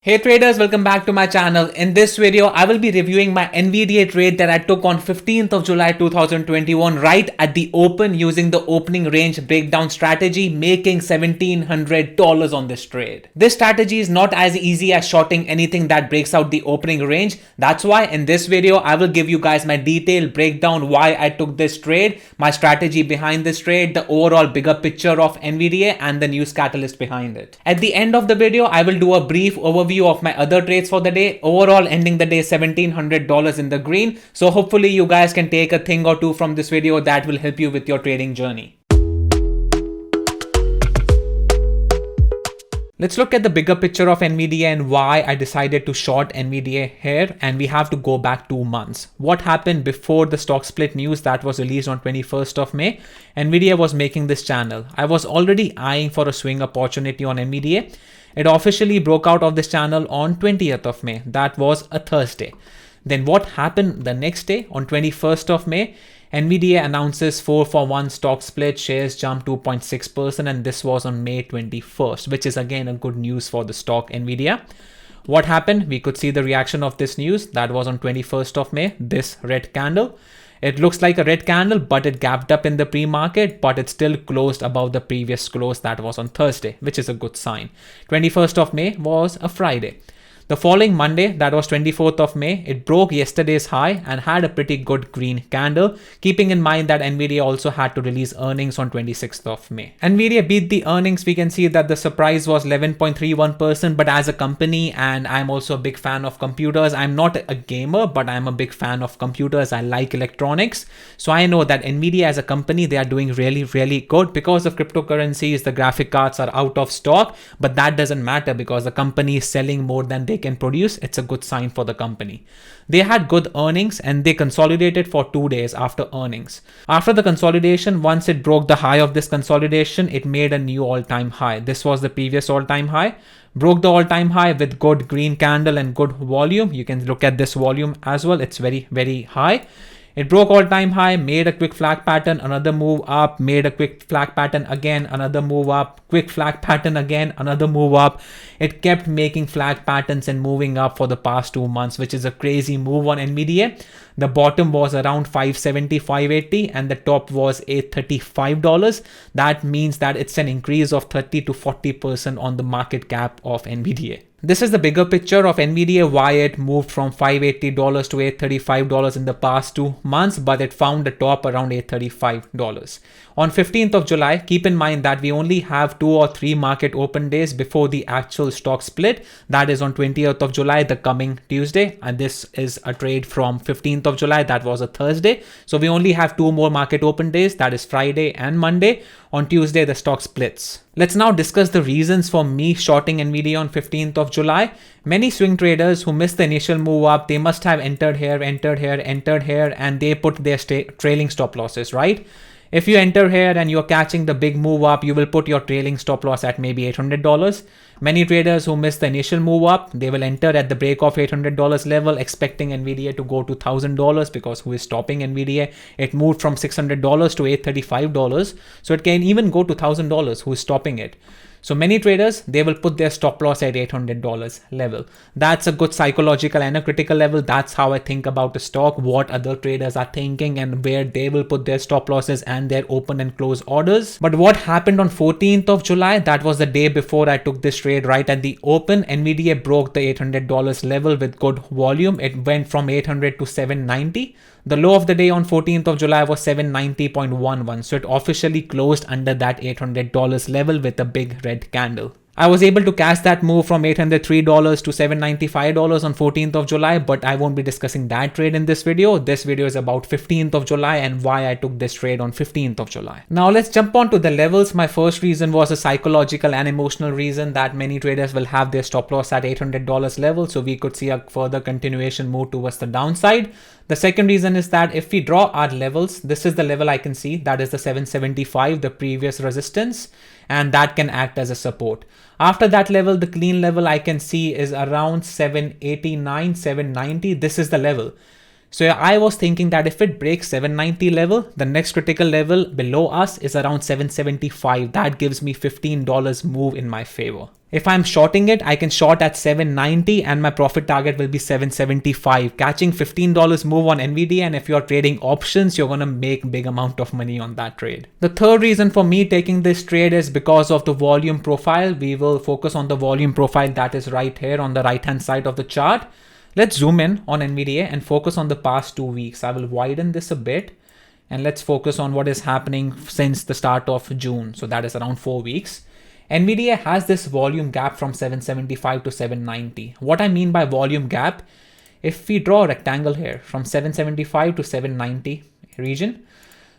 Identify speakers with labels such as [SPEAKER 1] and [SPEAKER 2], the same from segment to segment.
[SPEAKER 1] Hey traders, welcome back to my channel. In this video, I will be reviewing my NVIDIA trade that I took on 15th of July 2021 right at the open using the opening range breakdown strategy, making $1,700 on this trade. This strategy is not as easy as shorting anything that breaks out the opening range. That's why in this video, I will give you guys my detailed breakdown why I took this trade, my strategy behind this trade, the overall bigger picture of NVIDIA and the news catalyst behind it. At the end of the video, I will do a brief overview of my other trades for the day, overall ending the day $1,700 in the green. So hopefully you guys can take a thing or two from this video that will help you with your trading journey. Let's look at the bigger picture of NVIDIA and why I decided to short NVIDIA here, and we have to go back 2 months. What happened before the stock split news that was released on 21st of May? NVIDIA was making this channel. I was already eyeing for a swing opportunity on NVIDIA. It officially broke out of this channel on 20th of May. That was a Thursday. Then what happened the next day on 21st of May? NVIDIA announces 4-for-1 stock split, shares jump 2.6%, and this was on May 21st, which is again a good news for the stock NVIDIA. What happened? We could see the reaction of this news. That was on 21st of May, this red candle. It looks like a red candle, but it gapped up in the pre-market, but it still closed above the previous close that was on Thursday, which is a good sign. 21st of May was a Friday. The following Monday, that was 24th of May, it broke yesterday's high and had a pretty good green candle, keeping in mind that NVIDIA also had to release earnings on 26th of May. NVIDIA beat the earnings. We can see that the surprise was 11.31%, but as a company, and I'm also a big fan of computers, I'm not a gamer, but I'm a big fan of computers. I like electronics. So I know that NVIDIA as a company, they are doing really good. Because of cryptocurrencies, the graphic cards are out of stock, but that doesn't matter because the company is selling more than they can produce. It's a good sign for the company. They had good earnings and they consolidated for 2 days after earnings. After the consolidation, once it broke the high of this consolidation, it made a new all-time high. This was the previous all-time high. Broke the all-time high with good green candle and good volume. You can look at this volume as well. It's very high. It broke all-time high, made a quick flag pattern, another move up, made a quick flag pattern again, another move up, quick flag pattern again, another move up. It kept making flag patterns and moving up for the past 2 months, which is a crazy move on NVIDIA. The bottom was around 570, 580 and the top was $835. That means that it's an increase of 30 to 40% on the market cap of NVIDIA. This is the bigger picture of NVIDIA, why it moved from $580 to $835 in the past 2 months, but it found the top around $835. On 15th of July, keep in mind that we only have 2 or 3 market open days before the actual stock split. That is on 20th of July, the coming Tuesday. And this is a trade from 15th of July. That was a Thursday. So we only have 2 more market open days. That is Friday and Monday. On Tuesday, the stock splits. Let's now discuss the reasons for me shorting NVIDIA on 15th of July. Many swing traders who missed the initial move up, they must have entered here, and they put their trailing stop losses, right? If you enter here and you're catching the big move up, you will put your trailing stop loss at maybe $800. Many traders who miss the initial move up, they will enter at the break of $800 level, expecting NVIDIA to go to $1,000 because who is stopping NVIDIA? It moved from $600 to $835. So it can even go to $1,000. Who is stopping it? So many traders, they will put their stop loss at $800 level. That's a good psychological and a critical level. That's how I think about the stock, what other traders are thinking and where they will put their stop losses and their open and close orders. But what happened on 14th of July, that was the day before I took this trade right at the open. NVIDIA broke the $800 level with good volume. It went from 800 to 790. The low of the day on 14th of July was 790.11. So it officially closed under that $800 level with a big red candle. I was able to catch that move from $803 to $795 on 14th of July, but I won't be discussing that trade in this video. This video is about 15th of July and why I took this trade on 15th of July. Now let's jump on to the levels. My first reason was a psychological and emotional reason that many traders will have their stop loss at $800 level. So we could see a further continuation move towards the downside. The second reason is that if we draw our levels, this is the level I can see, that is the 775, the previous resistance, and that can act as a support. After that level, the clean level I can see is around 789, 790. This is the level. So I was thinking that if it breaks 790 level, the next critical level below us is around 775. That gives me $15 move in my favor. If I'm shorting it, I can short at 790 and my profit target will be 775, catching $15 move on NVIDIA. And if you're trading options, you're going to make big amount of money on that trade. The third reason for me taking this trade is because of the volume profile. We will focus on the volume profile that is right here on the right hand side of the chart. Let's zoom in on NVIDIA and focus on the past 2 weeks. I will widen this a bit and let's focus on what is happening since the start of June. So that is around 4 weeks. NVIDIA has this volume gap from 775 to 790. What I mean by volume gap, if we draw a rectangle here from 775 to 790 region,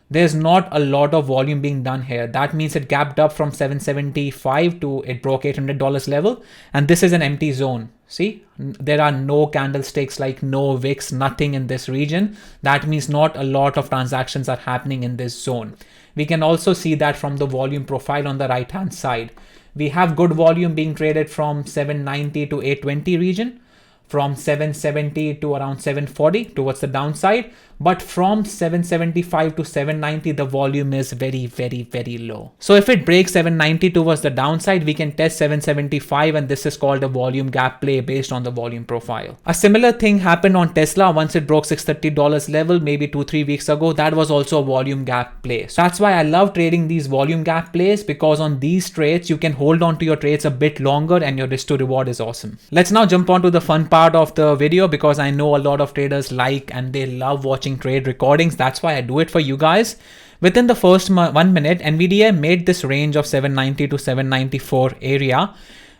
[SPEAKER 1] there's not a lot of volume being done here. That means it gapped up from 775 to it broke $800 level. And this is an empty zone. See, there are no candlesticks, like no wicks, nothing in this region. That means not a lot of transactions are happening in this zone. We can also see that from the volume profile on the right hand side. We have good volume being traded from 790 to 820 region, from 770 to around 740 towards the downside. But from 775 to 790, the volume is very, very, very low. So if it breaks 790 towards the downside, we can test 775, and this is called a volume gap play based on the volume profile. A similar thing happened on Tesla once it broke $630 level, maybe 2-3 weeks ago. That was also a volume gap play. So that's why I love trading these volume gap plays, because on these trades, you can hold on to your trades a bit longer and your risk to reward is awesome. Let's now jump on to the fun part of the video, because I know a lot of traders like and they love watching trade recordings. That's why I do it for you guys. Within the first 1 minute, NVIDIA made this range of 790 to 794 area.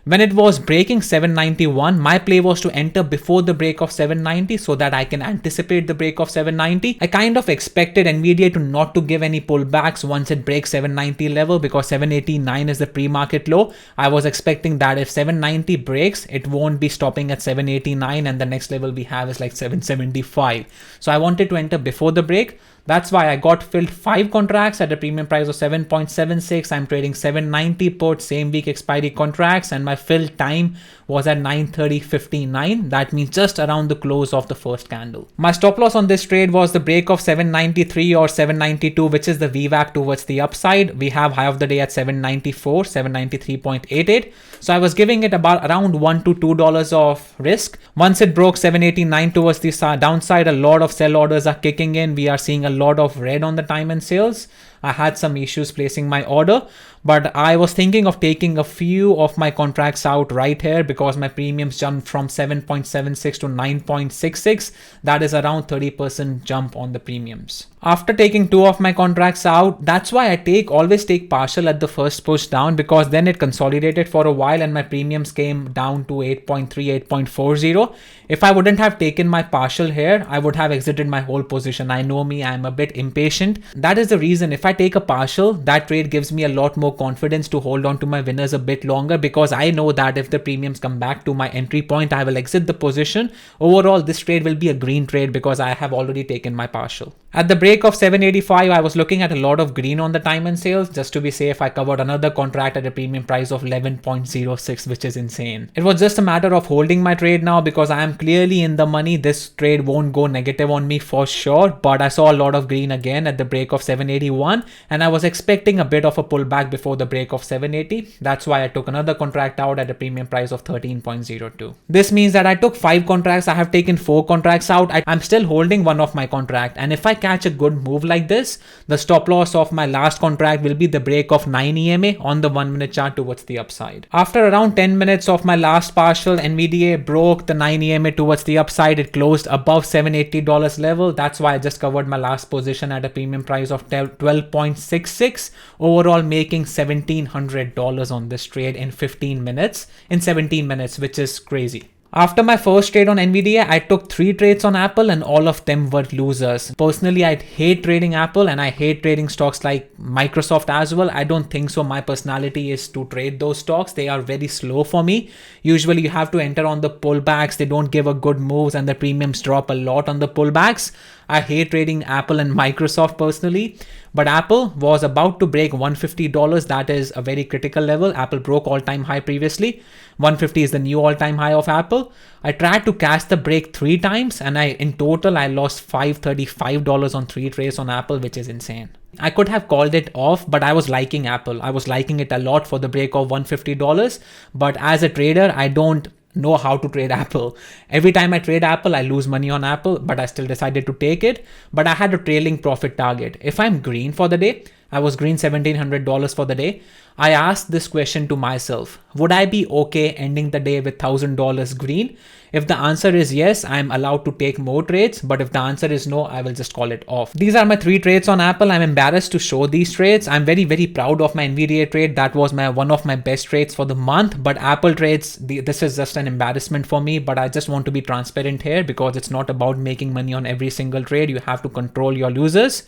[SPEAKER 1] When it was breaking 791, my play was to enter before the break of 790 so that I can anticipate the break of 790. I kind of expected NVIDIA to not to give any pullbacks once it breaks 790 level, because 789 is the pre-market low. I was expecting that if 790 breaks, it won't be stopping at 789 and the next level we have is like 775. So I wanted to enter before the break. That's why I got filled 5 contracts at a premium price of 7.76. I'm trading 790 put, same week expiry contracts, and my fill time was at 9:30:59. That means just around the close of the first candle. My stop loss on this trade was the break of 793 or 792, which is the VWAP towards the upside. We have high of the day at 794, 793.88. So I was giving it about around $1 to $2 of risk. Once it broke 789 towards the downside, a lot of sell orders are kicking in. We are seeing a lot of red on the time and sales. I had some issues placing my order, but I was thinking of taking a few of my contracts out right here because my premiums jumped from 7.76 to 9.66. That is around 30% jump on the premiums. After taking 2 of my contracts out, that's why I always take partial at the first push down, because then it consolidated for a while and my premiums came down to 8.3, 8.40. If I wouldn't have taken my partial here, I would have exited my whole position. I know me, I'm a bit impatient. That is the reason. If I take a partial, that trade gives me a lot more confidence to hold on to my winners a bit longer, because I know that if the premiums come back to my entry point, I will exit the position. Overall, this trade will be a green trade because I have already taken my partial. At the break of 785, I was looking at a lot of green on the time and sales. Just to be safe, I covered another contract at a premium price of 11.06, which is insane. It was just a matter of holding my trade now because I am clearly in the money. This trade won't go negative on me for sure, but I saw a lot of green again at the break of 781, and I was expecting a bit of a pullback before the break of 780. That's why I took another contract out at a premium price of 13.02. This means that I took 5 contracts. I have taken 4 contracts out. I'm still holding one of my contract, and if I catch a good move like this, the stop loss of my last contract will be the break of 9 EMA on the 1 minute chart towards the upside. After around 10 minutes of my last partial, NVIDIA broke the 9 EMA towards the upside. It closed above $780 level. That's why I just covered my last position at a premium price of 12.66, overall making $1,700 on this trade in 17 minutes, which is crazy. After my first trade on NVIDIA, I took 3 trades on Apple and all of them were losers. Personally, I hate trading Apple and I hate trading stocks like Microsoft as well. I don't think so. My personality is to trade those stocks. They are very slow for me. Usually you have to enter on the pullbacks. They don't give a good moves and the premiums drop a lot on the pullbacks. I hate trading Apple and Microsoft personally, but Apple was about to break $150. That is a very critical level. Apple broke all-time high previously. 150 is the new all-time high of Apple. I tried to catch the break 3 times, and in total I lost $535 on 3 trades on Apple, which is insane. I could have called it off, but I was liking Apple. I was liking it a lot for the break of $150. But as a trader, I don't know how to trade Apple. Every time I trade Apple, I lose money on Apple, but I still decided to take it. But I had a trailing profit target. If I'm green for the day, I was green $1,700 for the day. I asked this question to myself: would I be okay ending the day with $1,000 green? If the answer is yes, I'm allowed to take more trades. But if the answer is no, I will just call it off. These are my 3 trades on Apple. I'm embarrassed to show these trades. I'm very, very proud of my NVIDIA trade. That was one of my best trades for the month. But Apple trades, this is just an embarrassment for me. But I just want to be transparent here, because it's not about making money on every single trade. You have to control your losers.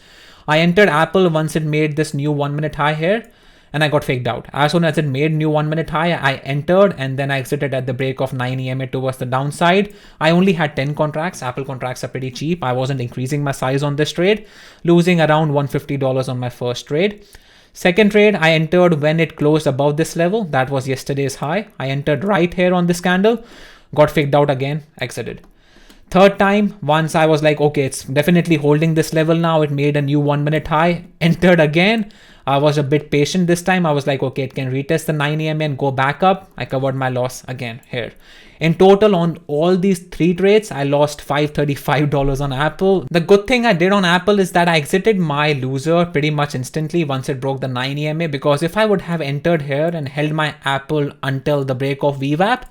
[SPEAKER 1] I entered Apple once it made this new 1-minute high here, and I got faked out. As soon as it made new 1-minute high, I entered, and then I exited at the break of 9 EMA towards the downside. I only had 10 contracts. Apple contracts are pretty cheap. I wasn't increasing my size on this trade, losing around $150 on my first trade. Second trade, I entered when it closed above this level. That was yesterday's high. I entered right here on this candle, got faked out again, exited. Third time, once I was like, okay, it's definitely holding this level now. It made a new 1-minute high, entered again. I was a bit patient this time. I was like, okay, it can retest the 9 EMA and go back up. I covered my loss again here. In total, on all these 3 trades, I lost $535 on Apple. The good thing I did on Apple is that I exited my loser pretty much instantly once it broke the 9 EMA, because if I would have entered here and held my Apple until the break of VWAP,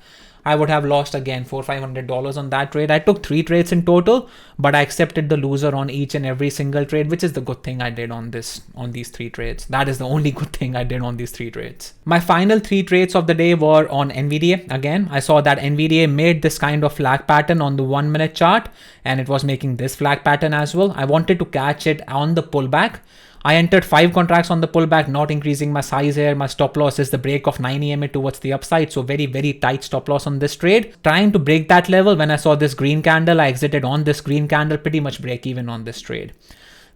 [SPEAKER 1] I would have lost again $400-500 on that trade. I took 3 trades in total, but I accepted the loser on each and every single trade, which is the good thing I did on these 3 trades. That is the only good thing I did on these 3 trades. My final 3 trades of the day were on NVIDIA. Again, I saw that NVIDIA made this kind of flag pattern on the 1-minute chart, and it was making this flag pattern as well. I wanted to catch it on the pullback. I entered 5 contracts on the pullback, not increasing my size here. My stop loss is the break of 9 EMA towards the upside. So very, very tight stop loss on this trade. Trying to break that level. When I saw this green candle, I exited on this green candle, pretty much break even on this trade.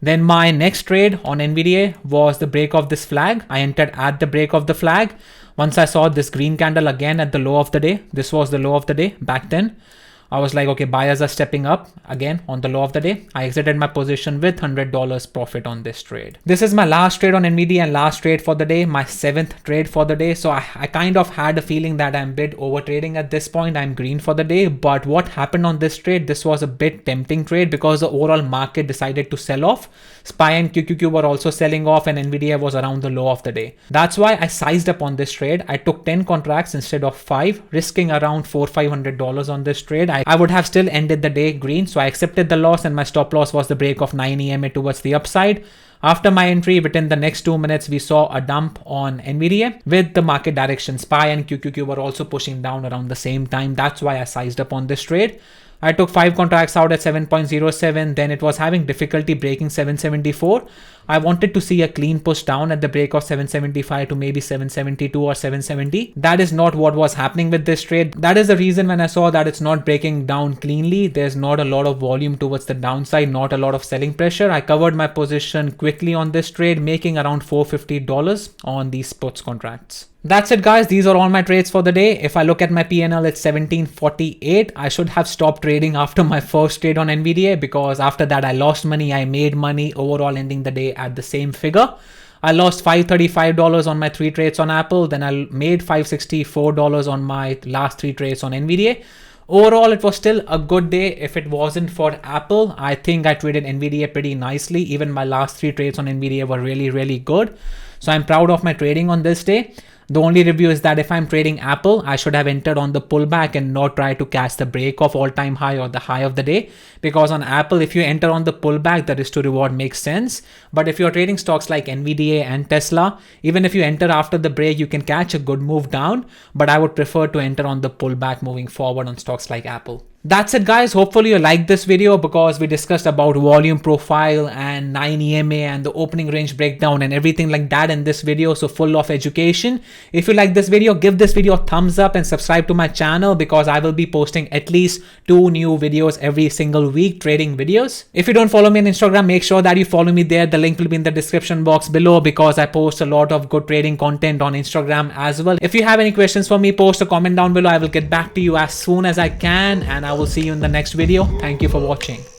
[SPEAKER 1] Then my next trade on NVIDIA was the break of this flag. I entered at the break of the flag. Once I saw this green candle again at the low of the day, this was the low of the day back then. I was like, okay, buyers are stepping up again on the low of the day. I exited my position with $100 profit on this trade. This is my last trade on NVIDIA and last trade for the day, my 7th trade for the day. So I kind of had a feeling that I'm a bit over trading at this point. I'm green for the day. But what happened on this trade, this was a bit tempting trade because the overall market decided to sell off. SPY and QQQ were also selling off and NVIDIA was around the low of the day. That's why I sized up on this trade. I took 10 contracts instead of 5, risking around $400-500 on this trade. I would have still ended the day green, so I accepted the loss and my stop loss was the break of 9 EMA towards the upside. After my entry, within the next 2 minutes, we saw a dump on NVIDIA with the market direction. SPY and QQQ were also pushing down around the same time. That's why I sized up on this trade. I took 5 contracts out at 7.07. Then it was having difficulty breaking 774. I wanted to see a clean push down at the break of 775 to maybe 772 or 770. That is not what was happening with this trade. That is the reason when I saw that it's not breaking down cleanly, there's not a lot of volume towards the downside, not a lot of selling pressure. I covered my position quickly on this trade, making around $450 on these puts contracts. That's it, guys. These are all my trades for the day. If I look at my PNL, it's 1748. I should have stopped trading after my first trade on NVIDIA because after that I lost money. I made money overall, ending the day at the same figure. I lost $535 on my 3 trades on Apple. Then I made $564 on my last 3 trades on NVIDIA. Overall, it was still a good day. If it wasn't for Apple, I think I traded NVIDIA pretty nicely. Even my last 3 trades on NVIDIA were really, really good. So I'm proud of my trading on this day. The only review is that if I'm trading Apple, I should have entered on the pullback and not try to catch the break of all-time high or the high of the day. Because on Apple, if you enter on the pullback, the risk to reward makes sense. But if you're trading stocks like NVIDIA and Tesla, even if you enter after the break, you can catch a good move down. But I would prefer to enter on the pullback moving forward on stocks like Apple. That's it guys, hopefully you liked this video because we discussed about volume profile and 9 EMA and the opening range breakdown and everything like that in this video, so full of education. If you like this video, give this video a thumbs up and subscribe to my channel because I will be posting at least 2 new videos every single week, trading videos. If you don't follow me on Instagram, make sure that you follow me there. The link will be in the description box below because I post a lot of good trading content on Instagram as well. If you have any questions for me, post a comment down below. I will get back to you as soon as I can, and I will see you in the next video. Thank you for watching.